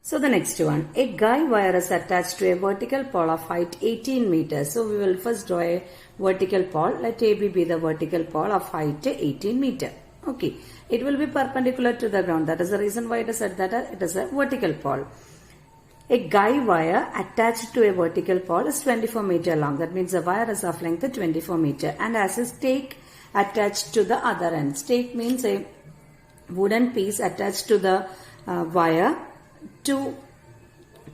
So the next one, a guy wire is attached to a vertical pole of height 18 meters. So we will first draw a vertical pole. Let AB be the vertical pole of height 18 meter. Okay, it will be perpendicular to the ground. That is the reason why it is said that it is a vertical pole. A guy wire attached to a vertical pole is 24 meter long. That means the wire is of length 24 meter and has a stake attached to the other end. Stake means a wooden piece attached to the wire to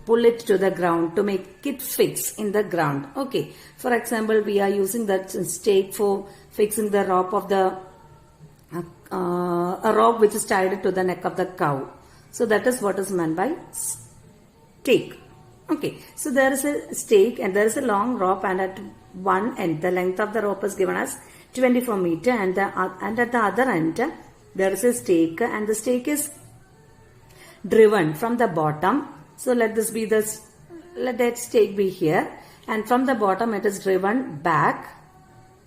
pull it to the ground, to make it fix in the ground. Okay, for example, we are using that stake for fixing the rope of the a rope which is tied to the neck of the cow. So that is what is meant by stake. Okay, so there is a stake and there is a long rope, and at one end the length of the rope is given as 24 meter, and at the other end there is a stake, and the stake is driven from the bottom. So let that stake be here, and from the bottom it is driven back,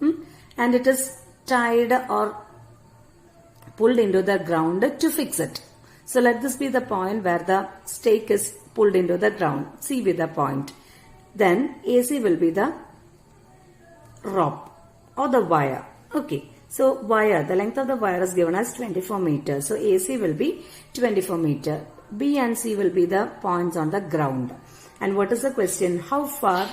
and it is tied or pulled into the ground to fix it. So let this be the point where the stake is pulled into the ground. C be the point. Then AC will be the rope or the wire. Okay. So wire, the length of the wire is given as 24 meters. So AC will be 24 meter. B and C will be the points on the ground. And what is the question? How far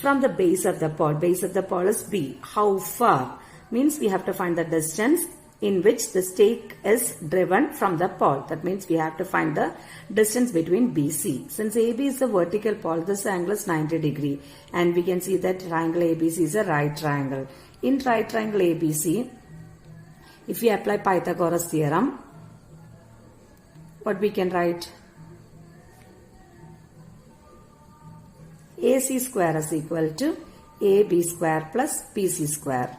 from the base of the pole? Base of the pole is B. How far? Means we have to find the distance in which the stake is driven from the pole. That means we have to find the distance between BC. Since AB is the vertical pole, this angle is 90 degree. And we can see that triangle ABC is a right triangle. In right triangle ABC, if we apply Pythagoras theorem, what we can write? AC square is equal to AB square plus BC square.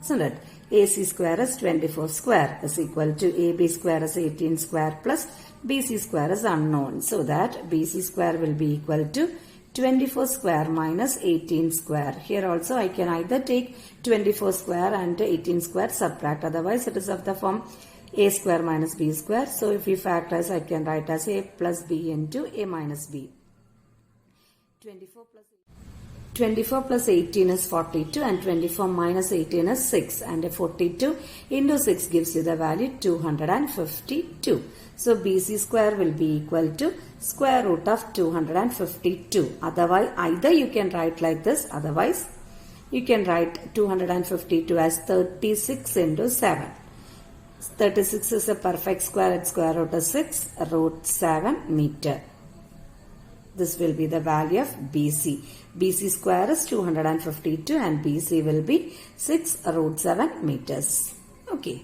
So that AC square is 24 square is equal to AB square is 18 square plus BC square is unknown. So that BC square will be equal to 24 square minus 18 square. Here also I can either take 24 square and 18 square subtract. Otherwise it is of the form A square minus B square. So if we factorize, I can write as A plus B into A minus B. 24 plus 18 is 42 and 24 minus 18 is 6, and 42 into 6 gives you the value 252. So BC square will be equal to square root of 252. Otherwise, either you can write like this, otherwise you can write 252 as 36 into 7. 36 is a perfect square, its square root is 6, root 7 meter. This will be the value of BC. BC square is 252 and BC will be 6 root 7 meters. Okay.